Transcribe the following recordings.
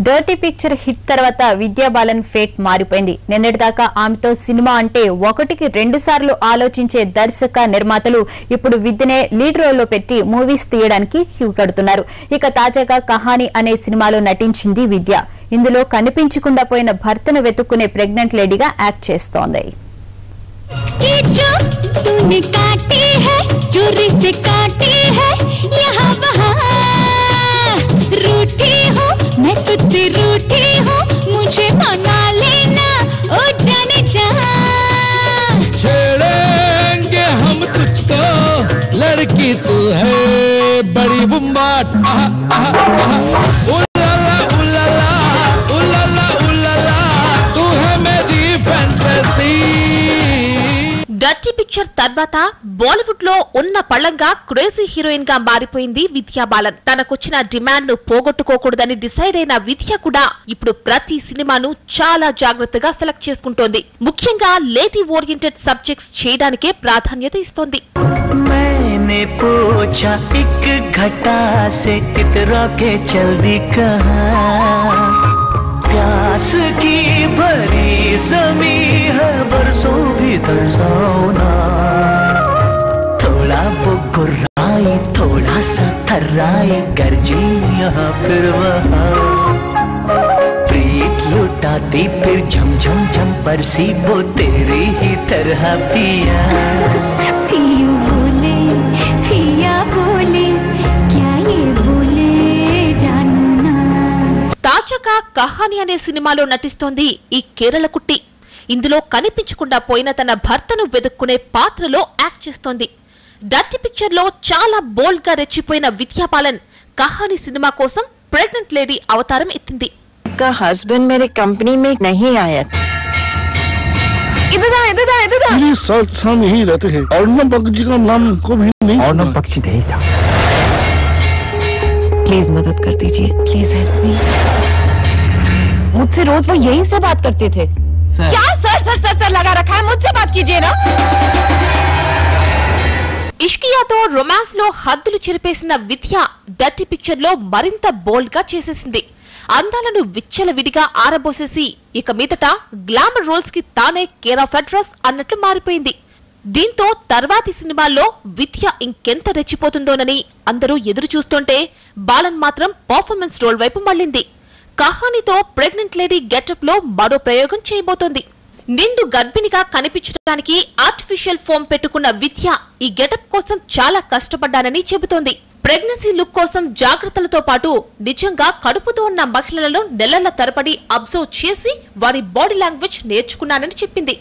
Dirty picture hit తర్వాత విద్యా balun fate మారిపోయింది. నిన్నటిదాకా ఆమెతో సినిమా అంటే ఒకటికి 2 సార్లు ఆలోచించే దర్శక నిర్మాతలు ఇప్పుడు విద్యనే లీడ్ రోల్లో పెట్టి మూవీస్ తీయడానికి క్యూ కడుతున్నారు. ఇక తాజాగా కహాని అనే సినిమాలో నటించింది విద్య. ఇందులో కనిపించకుండా పోయిన భర్తను వెతుక్కునే ప్రెగ్నెంట్ లేడీగా యాక్ట్ చేస్తోంది. मैं तुझसे रूठी हूँ, मुझे मना लेना ओ जाने जा। छेड़ेंगे हम तुझको, लड़की तू है बड़ी बुम्बाट। उलाला उलाला उलाला उलाला, तू है मेरी फैंटेसी। డర్టీ పిక్చర్ తర్వాత బాలీవుడ్ లో ఉన్న పళ్ళంగా క్రేజీ హీరోయిన్ గా మారిపోయింది విద్యా బాలన్. తనకొచ్చిన డిమాండ్ ను పోగొట్టుకోకూడదని డిసైడ్ అయిన విద్య కూడా ఇప్పుడు ప్రతి సినిమాను చాలా జాగ్రత్తగా సెలెక్ట్ చేసుకుంటోంది. ముఖ్యంగా లేడీ ఓరియంటెడ్ సబ్జెక్ట్స్ చేయడానికే ప్రాధాన్యత ఇస్తోంది. प्यास की भरी ज़मीं है बरसों भी तरसाना, थोड़ा वो गुर्राई थोड़ा सा थर्राई, गरजी यहाँ फिर वहाँ, प्रीत लुटाती फिर झम झम झम बरसी वो तेरी ही तरह पिया। पिया बोले पिया बोले क्या ये बोले जानू ना। తాజాగా కహాని అనే సినిమాలో నటిస్తోంది ఈ కేరళ కుట్టి. ఇందులో కనిపించకుండా పోయిన తన భర్తను వెతుక్కునే పాత్రలో యాక్ట్ చేస్తోంది. డర్టీ పిక్చర్ లో చాలా బోల్డ్ గా రెచ్చిపోయిన విద్యా బాలన్ కహాని సినిమా కోసం ప్రెగ్నెంట్ లేడీ అవతారం ఎత్తింది. हस्बैंड मेरे कंपनी में नहीं आया। मेरे साथ हम यही रहते हैं। अर्णब बख्शी का नाम को भी नहीं, अर्णब बख्शी नहीं था। प्लीज मदद कर दीजिए, प्लीज हेल्प मी। मुझसे रोज वो यही से बात करते थे। क्या सर सर सर सर लगा रखा है, मुझसे बात कीजिए ना। ఇష్కియాతో రొమాన్స్ లో హద్దులు చెరిపేసిన విద్య డర్టీ పిక్చర్ లో మరింత బోల్డ్ గా చేసేసింది. అందాలను విచ్చలవిడిగా ఆరబోసేసి ఇక మీదట గ్లామర్ రోల్స్ కి తానే కేర్ ఆఫ్ అడ్రస్ అన్నట్లు మారిపోయింది. దీంతో తర్వాతి సినిమాల్లో విద్య ఇంకెంత రెచ్చిపోతుందోనని అందరూ ఎదురు చూస్తుంటే బాలన్ మాత్రం పర్ఫార్మెన్స్ రోల్ వైపు మళ్లింది. కహానితో ప్రెగ్నెంట్ లేడీ గెటప్ లో మరో ప్రయోగం చేయబోతోంది. నిండు గర్భిణిగా కనిపించడానికి ఆర్టిఫిషియల్ ఫోమ్ పెట్టుకున్న విద్య ఈ గెటప్ కోసం చాలా కష్టపడ్డానని చెబుతోంది. ప్రెగ్నెన్సీ లుక్ కోసం జాగ్రత్తలతో పాటు నిజంగా కడుపుతో ఉన్న మహిళలను నెలల తరబడి అబ్జర్వ్ చేసి వారి బాడీ లాంగ్వేజ్ నేర్చుకున్నానని చెప్పింది.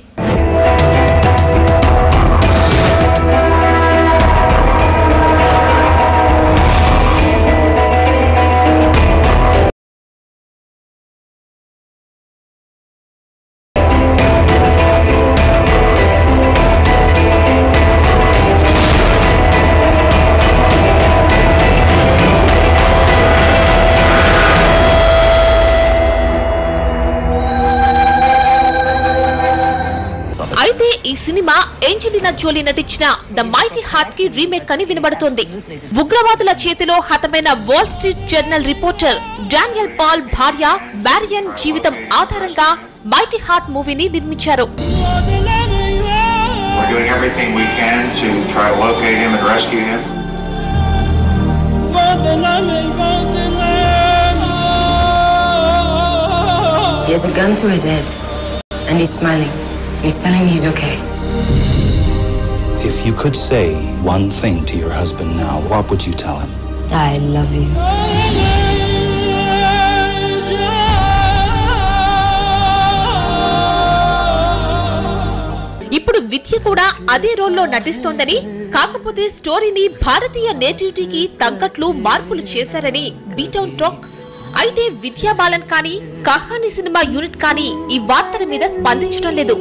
అయితే ఈ సినిమా ఏంజెలినా జోలీ నటించిన ద మైటీ హార్ట్ కి రీమేక్ అని వినబడుతోంది. ఉగ్రవాదుల చేతిలో హతమైన Wall Street Journal reporter Daniel Pearl భార్య మ్యారియన్ జీవితం ఆధారంగా మైటీ హార్ట్ మూవీని నిర్మించారు. He has a gun to his head and he's smiling. He's telling me he's okay. If you could say one thing to your husband now, what would you tell him? I love you. ఇప్పుడు విద్య కూడా అదే రోల్లో నటిస్తోందని, కాకపోతే స్టోరీని భారతీయ నేటివిటీకి తగ్గట్లు మార్పులు చేశారని B-Town talk. అయితే విద్యా బాలన్ కానీ కహాని సినిమా యూనిట్ కానీ ఈ వార్తల మీద స్పందించడం లేదు.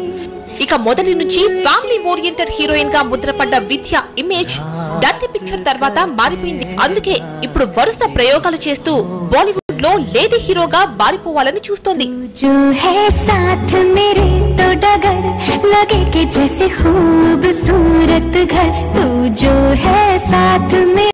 ఇక మొదటి నుంచి ఫ్యామిలీ ఓరియంటెడ్ హీరోయిన్ గా ముద్రపడ్డ విద్య ఇమేజ్ డర్టీ పిక్చర్ తర్వాత మారిపోయింది. అందుకే ఇప్పుడు వరుస ప్రయోగాలు చేస్తూ బాలీవుడ్ లో లేడీ హీరోగా మారిపోవాలని చూస్తోంది. जो है साथ मेरे तो डगर लगे कि जैसे खूबसूरत घर, तू जो है साथ में